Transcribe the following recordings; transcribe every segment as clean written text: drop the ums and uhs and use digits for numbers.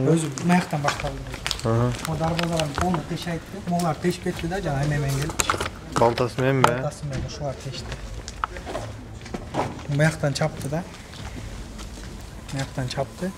Өзү маяктан башталды. O darbazaların kolunu teşe etti. Onlar teşk etti de canım hemen gelip çıktı. Baltası men be? Baltası men, şular teşti. Mayaktan çaptı da. Mayaktan çaptı.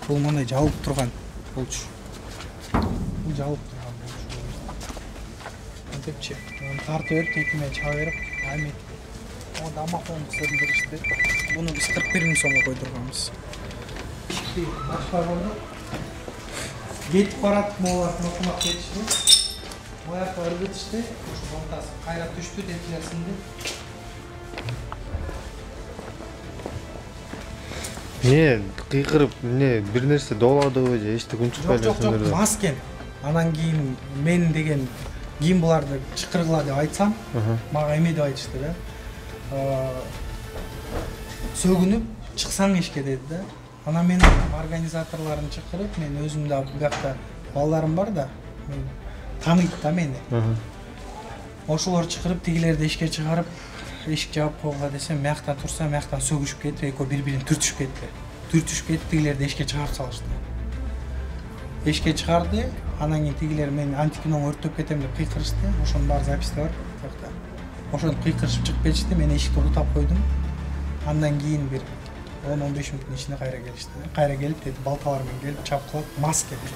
Bu manda jalıp turgan bolчу. Bu jalıp turgan bolчу. Antepçi. Tartı verip tekime çağ verip aymet. O damakon sırındırıştı. Bunu biz 41 so'mga koydurganmiz. Şimdi başlar oldu. Getip barat moğollardan okumak geçti. Moğollar ırgıtıştı. Şu baltası kayrat düştü tepkilersinde. Ne kıykırıp ne bir nerse doladı же эчтеке күн чыкпай Жоқ, мас кен. Анан кийин мен деген кийин буларды чыкыргыла деп айтсам, мага эме деп айтышты да. Сөгүнүп чыксаң ишке деди да. Анан мен организаторларын чакырып, мен өзүм да бuyakta балдарым бар да, таныйт да мени. Ошолор чакырып, тигилерди ишке чыгарып, эшик жаап койгула десем, маяктан турса, маяктан сөгүшүп кетип, экөө бири-бирин түртүшүп кетти. Түртүшүп кетип, тигилерди эшикке чыгарып салышты. Эшикке чыгарды, анан кийин тигилер мен антикинону өрттөп кетем деп кыйкырышты. Ошонун баары записте бар. Ошентип кыйкырышып чыгып кетишти, мен эшикти утап койдум. Андан кийин бир 10-15 мүнөттүн ичинде кайра келишти. Кайра келип, деди, балталар менен келип чапкылап, мас келди.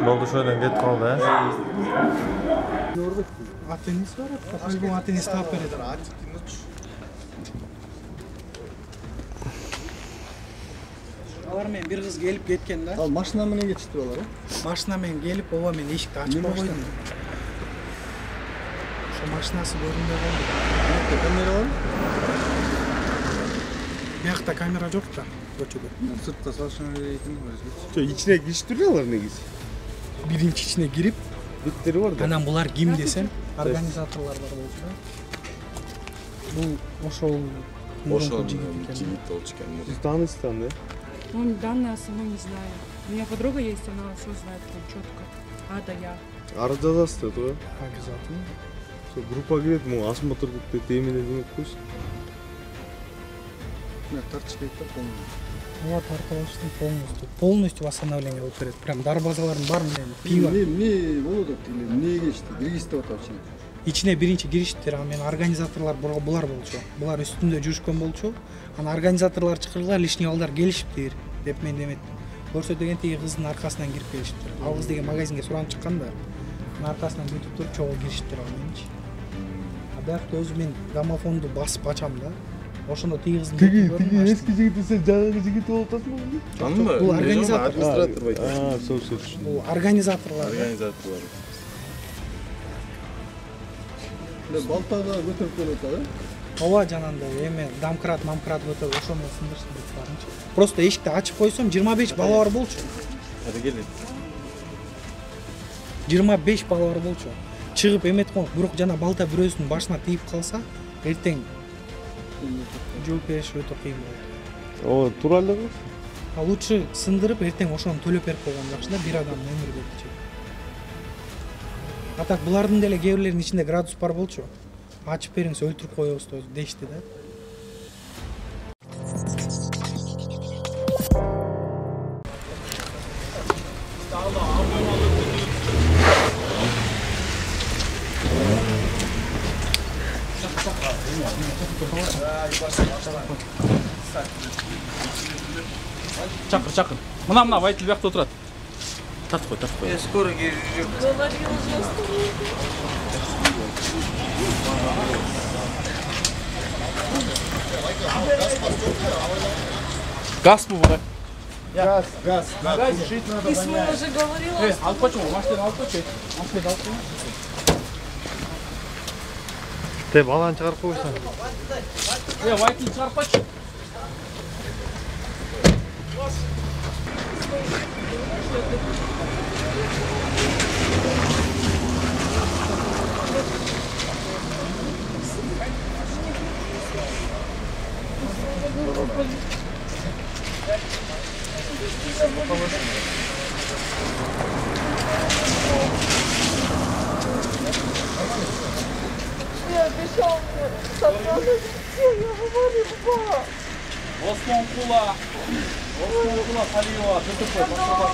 Oldu şöyle get kaldı ha. Gördük. Atenis var. Albüm Atenis tapere. Алар менен бир кыз келип кеткен да. Ал машина менен кетиштир алар, Машина менен келип, ооба мен эшикти ачып койдум. Ошо машинасы көрүнбөй калды. Камера бар? Биякта камера жок да, көчөдө. Сыртка салышына экен өзгөчө. Жо ичине кириштире алар негизи. Биринчи ичине кирип, Бүттери бар да. анан булар ким десем, организаторлор бар болчу да. Бул ошол жигит экен. Сиз таанысыздар анда? Ну, данные самой не знаю. У меня подруга есть, она все знает прям четко. А, да я. Арыз жазасыздар туура? Обязательно. Сол группа кирет, могу осмотрдук деп эмне демек койсун. Мен тартышпайт да полный. Ооба тартып алыштым полностью восстановление болуп берет. Прям дарбазалардын баарын пиво. Эмне болуп атат эле? Эмне кечти? Киргизип атат. Ичине биринчи кириштир, анан организаторлор булар болчу. Булар үстүндө жүрүшкөн болчу. Анан организаторлор чакыргыла, лишний балдар келишиптир деп мен деметтим. Көрсөтөгөн тиги кыздын аркасынан кирип келишиптир. Ал кыз деген магазинге суранып чыккан да. Анын аркасынан бүтүп туруп чогуу кириштир ал менчи. А биякта өзү мен граммофонду басып ачам да. Ошондо тиги кыздын эски жигит сен жаңы жигит болуп атасың. Анымбы? Бул организатор. Администратор байт. Сол. Бул организаторлор. Балтага көтөрүп келип атат, Ооба жанагындай эме дамкрат көтөрүп ошону сындырсын деп барынча. Просто эшикти ачып койсом 25 бала бар болчу. Hadi gelin. 25 бала бар болчу. Чыгып эметип коюп, бирок жана балта бирөөсүнүн башына тийип калса, эртең жооп бериш өтө кыйын болот. О, туура эле. А лучше сындырып, эртең ошону төлөп берип койгон жакшы да, бир адамдын өмүрү кетчү. А так булардын деле кээ бирлеринин ичинде градус бар болчу. Ачып бериңиз, өлтүрүп коебуз дешти да. Чакыр. Мына Вайтил биякта отурат. Тартып кой. Я скоро келип. Газ мı bu? Газ. Исма уже говорила. Al почему? Машину al почему? Машину al почему? Те баланы чыгарып койсоң. Вайтил чыгарып почему? Я обещал мне собраться детей, я говорю, папа. Osman Kula Saliva, ДТП, Москва.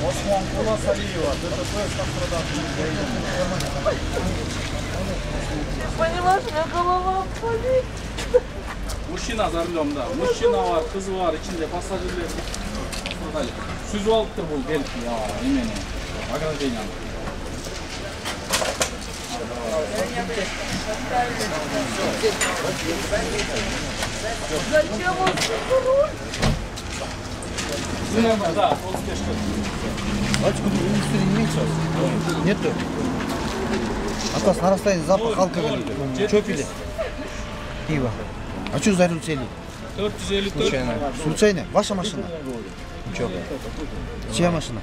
Osman Kula Saliva, ДТП, Москва. Понимаешь, у меня голова болит. Muşina за рулем, да. Muşina var, kız var, içinde pasajirler. Süzüp alıptır bu gelip ya, emeni. Ограждение. Зачем он руль? Да, 35 штук. Откуда унестри нет сейчас? Нету. А то на расстоянии запах алкоголя. Что пили? Пиво. А что за руль сели? 454. Случайно? Ваша машина? Ничего. Чья машина?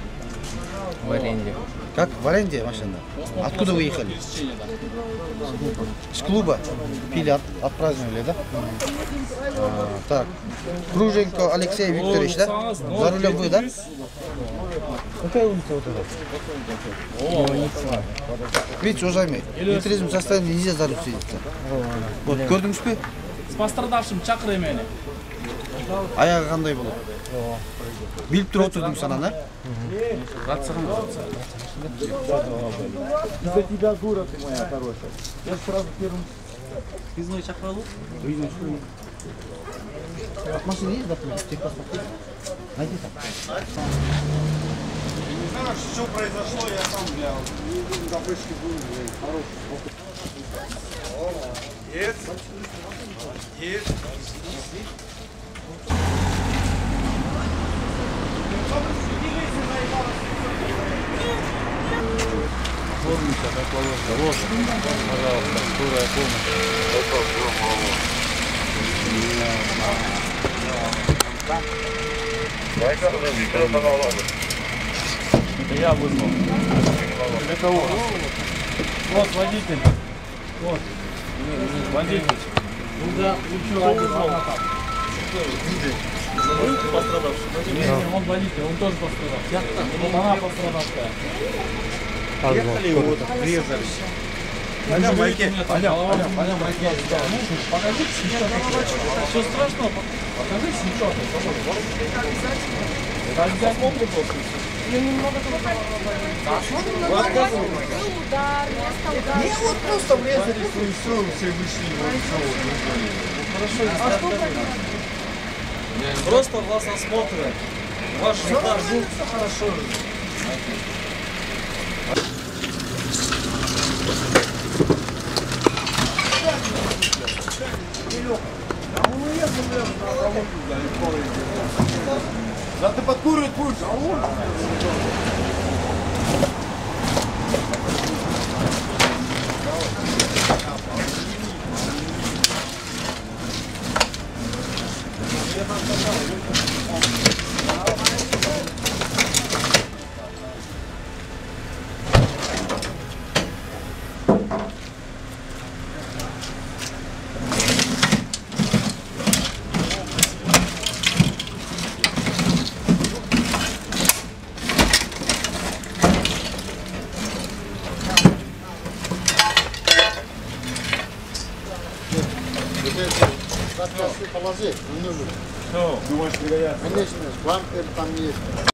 В аренде. Как? В аренде машина? Откуда вы ехали? С клуба? Пили, отпраздновали, да? Так. Круженко Алексей Викторович, да? За рулем вы, да? Какая улица вот эта? Видите, уважаемый, в нетрезвом состоянии нельзя за руль сидеться. Вот, көрдіңіз бе? С пострадавшим чакыр эмени. Аяғы қандай болады? Биліп тұрып отырдың сана, да? За тебя дура ты моя хорошая. Я сразу первым... Визной чакыралу? Машина есть, документ? Найди там. Не знаю, что произошло, я там, бля, запрыжки были, хороший. Формится, как положено. Вот, пожалуйста, скорая помощь. Это я вызвал. Для кого? Вот водитель. Вот. Водитель. Ну да, еще один. Вы пострадавший? Нет, он водитель, он тоже пострадал. Вот она пострадавшая. Ехали его врезались. Пойдем, майке. Пойдем, майке. Покажи синячок. Все страшного? Покажи синячок. Это обязательно просто. Я немного удар, Не, вот просто врезались, и все вышли, Хорошо, а что просто вас осмотрят. Ваш удар был хорошо. Да ты подкуривать будешь, а он? Положи, не нужен. Думаешь, вероятно? Конечно, бампер там есть.